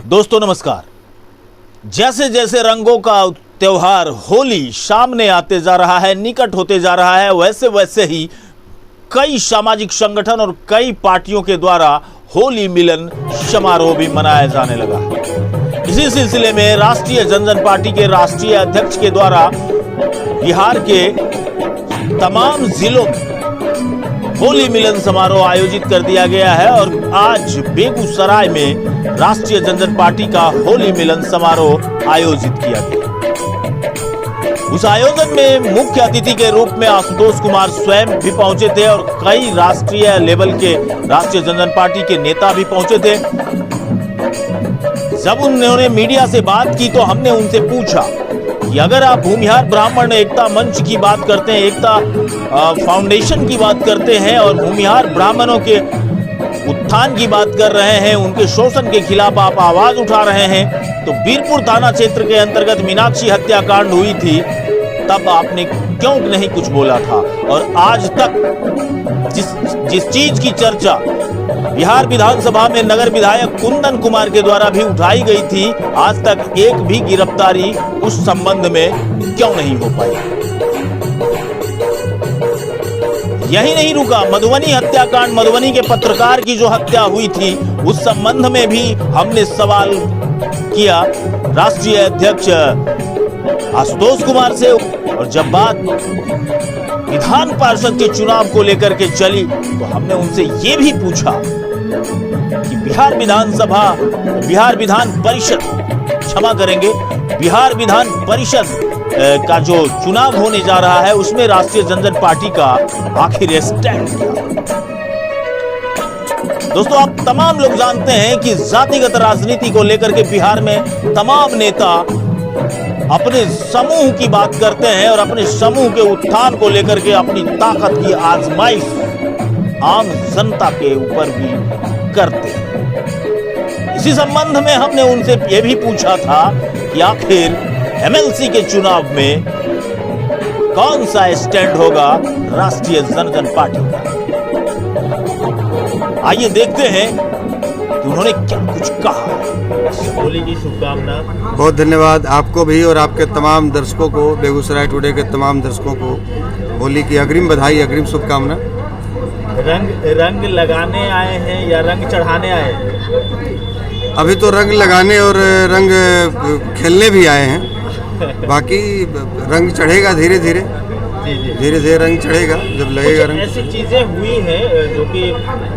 दोस्तों नमस्कार। जैसे जैसे रंगों का त्योहार होली सामने आते जा रहा है, निकट होते जा रहा है, वैसे वैसे ही कई सामाजिक संगठन और कई पार्टियों के द्वारा होली मिलन समारोह भी मनाया जाने लगा। इसी सिलसिले में राष्ट्रीय जनता पार्टी के राष्ट्रीय अध्यक्ष के द्वारा बिहार के तमाम जिलों में होली मिलन समारोह आयोजित कर दिया गया है और आज बेगूसराय में राष्ट्रीय जनता पार्टी का होली मिलन समारोह आयोजित किया गया। उस आयोजन में मुख्य अतिथि के रूप में आशुतोष कुमार स्वयं भी पहुंचे थे और कई राष्ट्रीय लेवल के राष्ट्रीय जनता पार्टी के नेता भी पहुंचे थे। जब उन्होंने मीडिया से बात की तो हमने उनसे पूछा कि अगर आप भूमिहार ब्राह्मण एकता मंच की बात करते हैं, एकता फाउंडेशन की बात करते हैं और भूमिहार ब्राह्मणों के उत्थान की बात कर रहे हैं, उनके शोषण के खिलाफ आप आवाज उठा रहे हैं, तो बीरपुर थाना क्षेत्र के अंतर्गत मीनाक्षी हत्याकांड हुई थी, तब आपने क्यों नहीं कुछ बोला था। और आज तक जिस चीज की चर्चा बिहार विधानसभा में नगर विधायक कुंदन कुमार के द्वारा भी उठाई गई थी, आज तक एक भी गिरफ्तारी उस संबंध में क्यों नहीं हो पाई। यही नहीं रुका, मधुबनी हत्याकांड, मधुबनी के पत्रकार की जो हत्या हुई थी उस संबंध में भी हमने सवाल किया राष्ट्रीय अध्यक्ष आशुतोष कुमार से। और जब बात विधान पार्षद के चुनाव को लेकर के चली तो हमने उनसे ये भी पूछा कि बिहार विधान परिषद, क्षमा करेंगे, बिहार विधान परिषद का जो चुनाव होने जा रहा है उसमें राष्ट्रीय जनता पार्टी का आखिर स्टैंड क्या। दोस्तों आप तमाम लोग जानते हैं कि जातिगत राजनीति को लेकर के बिहार में तमाम नेता अपने समूह की बात करते हैं और अपने समूह के उत्थान को लेकर के अपनी ताकत की आजमाइश आम जनता के ऊपर भी करते हैं। इसी संबंध में हमने उनसे यह भी पूछा था कि आखिर एमएलसी के चुनाव में कौन सा स्टैंड होगा राष्ट्रीय जनता पार्टी का। आइए देखते हैं कि उन्होंने क्या कुछ कहा। होली की शुभकामना। बहुत धन्यवाद आपको भी और आपके तमाम दर्शकों को, बेगूसराय टुडे के तमाम दर्शकों को होली की अग्रिम बधाई, अग्रिम शुभकामना। रंग लगाने आए हैं या रंग चढ़ाने आए हैं? अभी तो रंग लगाने और रंग खेलने भी आए हैं, बाकी रंग चढ़ेगा धीरे धीरे, धीरे धीरे रंग चढ़ेगा जब लगेगा रंग। ऐसी चीजें हुई हैं जो कि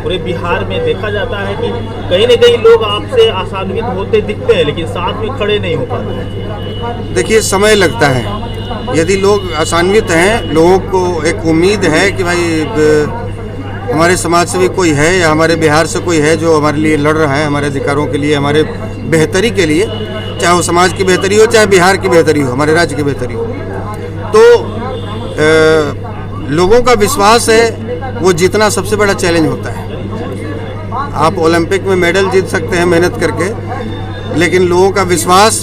पूरे बिहार में देखा जाता है कि कहीं न कहीं लोग आपसे आशान्वित होते दिखते हैं लेकिन साथ में खड़े नहीं हो पाते। देखिए समय लगता है, यदि लोग आशान्वित हैं, लोगों को एक उम्मीद है कि भाई हमारे समाज से भी कोई है या हमारे बिहार से कोई है जो हमारे लिए लड़ रहा है, हमारे अधिकारों के लिए, हमारे बेहतरी के लिए, चाहे वो समाज की बेहतरी हो, चाहे बिहार की बेहतरी हो, हमारे राज्य की बेहतरी हो, तो लोगों का विश्वास है वो जीतना सबसे बड़ा चैलेंज होता है। आप ओलंपिक में मेडल जीत सकते हैं मेहनत करके, लेकिन लोगों का विश्वास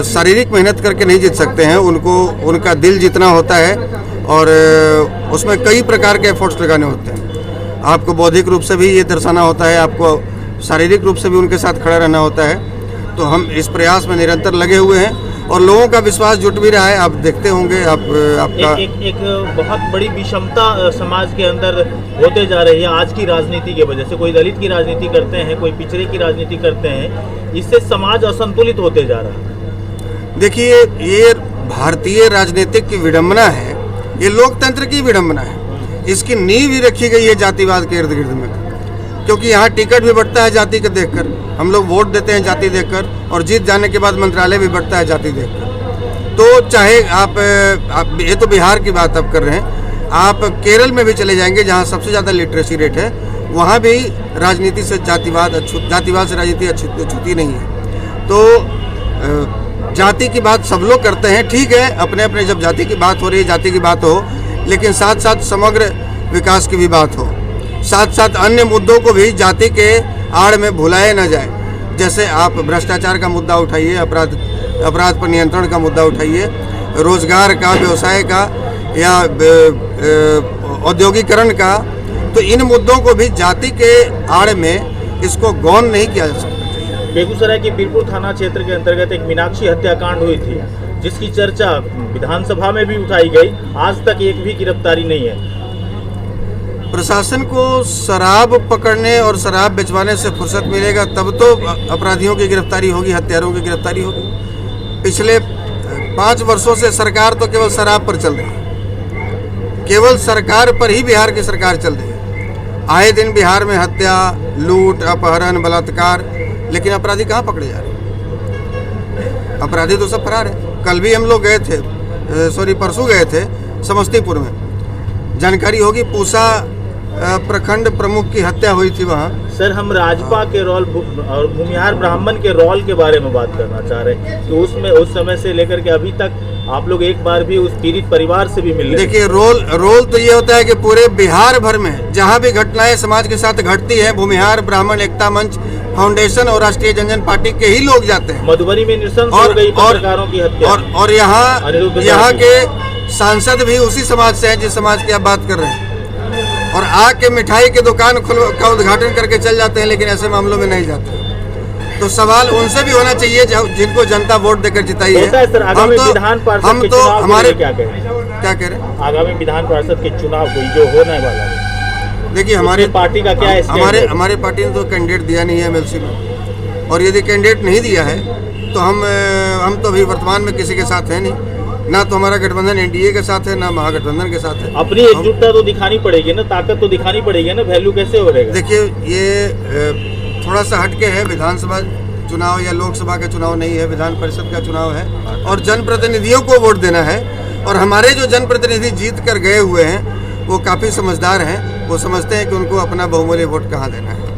शारीरिक मेहनत करके नहीं जीत सकते हैं, उनका दिल जीतना होता है और उसमें कई प्रकार के एफर्ट्स लगाने होते हैं। आपको बौद्धिक रूप से भी ये दर्शाना होता है, आपको शारीरिक रूप से भी उनके साथ खड़ा रहना होता है। तो हम इस प्रयास में निरंतर लगे हुए हैं और लोगों का विश्वास जुट भी रहा है। आप देखते होंगे, आपका एक बहुत बड़ी विषमता समाज के अंदर होते जा रही है आज की राजनीति की वजह से। कोई दलित की राजनीति करते हैं, कोई पिछड़े की राजनीति करते हैं, इससे समाज असंतुलित होते जा रहा है। देखिए ये भारतीय राजनीतिक की विडंबना है, ये लोकतंत्र की विडंबना है। इसकी नींव ही रखी गई है जातिवाद के इर्द गिर्द में, क्योंकि यहाँ टिकट भी बढ़ता है जाति को देखकर, हम लोग वोट देते हैं जाति देखकर और जीत जाने के बाद मंत्रालय भी बढ़ता है जाति देखकर। तो चाहे आप ये तो बिहार की बात आप कर रहे हैं, आप केरल में भी चले जाएंगे जहाँ सबसे ज़्यादा लिटरेसी रेट है, वहाँ भी राजनीति से जातिवाद से राजनीति अछूती नहीं है। तो जाति की बात सब लोग करते हैं, ठीक है, अपने अपने जब जाति की बात हो रही है जाति की बात हो, लेकिन साथ साथ समग्र विकास की भी बात हो, साथ साथ अन्य मुद्दों को भी जाति के आड़ में भुलाया न जाए। जैसे आप भ्रष्टाचार का मुद्दा उठाइए, अपराध पर नियंत्रण का मुद्दा उठाइए, रोजगार का, व्यवसाय का या औद्योगिकरण का, तो इन मुद्दों को भी जाति के आड़ में इसको गौण नहीं किया जा सकता। बेगूसराय के बीरपुर थाना क्षेत्र के अंतर्गत एक मीनाक्षी हत्याकांड हुई थी, जिसकी चर्चा विधानसभा में भी उठाई गई। आज तक एक भी गिरफ्तारी नहीं है। प्रशासन को शराब पकड़ने और शराब बेचवाने से फुर्सत मिलेगा तब तो अपराधियों की गिरफ्तारी होगी, हत्यारों की गिरफ्तारी होगी। पिछले 5 वर्षों से सरकार तो केवल शराब पर चल रही है, केवल सरकार पर ही बिहार की सरकार चल रही है। आए दिन बिहार में हत्या, लूट, अपहरण, बलात्कार, लेकिन अपराधी कहाँ पकड़े जा रहे हैं? अपराधी तो सब फरार है। कल भी हम लोग गए थे, परसों गए थे समस्तीपुर में, जानकारी होगी पूसा प्रखंड प्रमुख की हत्या हुई थी वहाँ। सर, हम राजपा के रोल और भूमिहार ब्राह्मण के रोल के बारे में बात करना चाह रहे हैं कि उसमें उस समय से लेकर के अभी तक आप लोग एक बार भी उस पीड़ित परिवार से भी मिले? देखिए, रोल तो ये होता है कि पूरे बिहार भर में जहाँ भी घटनाएं समाज के साथ घटती है, भूमिहार ब्राह्मण एकता मंच फाउंडेशन और राष्ट्रीय जनजन पार्टी के ही लोग जाते हैं। मधुबनी में नृशंस हो गई पत्रकारों की हत्या, और यहाँ के सांसद भी उसी समाज से हैं जिस समाज की आप बात कर रहे हैं, और आके मिठाई की दुकान का उद्घाटन करके चल जाते हैं, लेकिन ऐसे मामलों में नहीं जाते। तो सवाल उनसे भी होना चाहिए जिनको जनता वोट देकर जिताई है। हम तो हमारे क्या कह रहे हैं, आगामी विधान पार्षद के चुनाव को जो होने वाला है, देखिए हमारे पार्टी का क्या है? हमारे पार्टी ने तो कैंडिडेट दिया नहीं है एमएलसी में, और यदि कैंडिडेट नहीं दिया है तो हम तो अभी वर्तमान में किसी के साथ है नहीं, ना तो हमारा गठबंधन एनडीए के साथ है, ना महागठबंधन के साथ है। अपनी एकजुटता तो दिखानी पड़ेगी ना, ताकत तो दिखानी पड़ेगी ना, वैल्यू कैसे हो रहेगा? देखिए, ये थोड़ा सा हटके है, विधानसभा चुनाव या लोकसभा का चुनाव नहीं है, विधान परिषद का चुनाव है, और जनप्रतिनिधियों को वोट देना है। और हमारे जो जनप्रतिनिधि जीत कर गए हुए हैं वो काफ़ी समझदार हैं, वो समझते हैं कि उनको अपना बहुमूल्य वोट कहाँ देना है।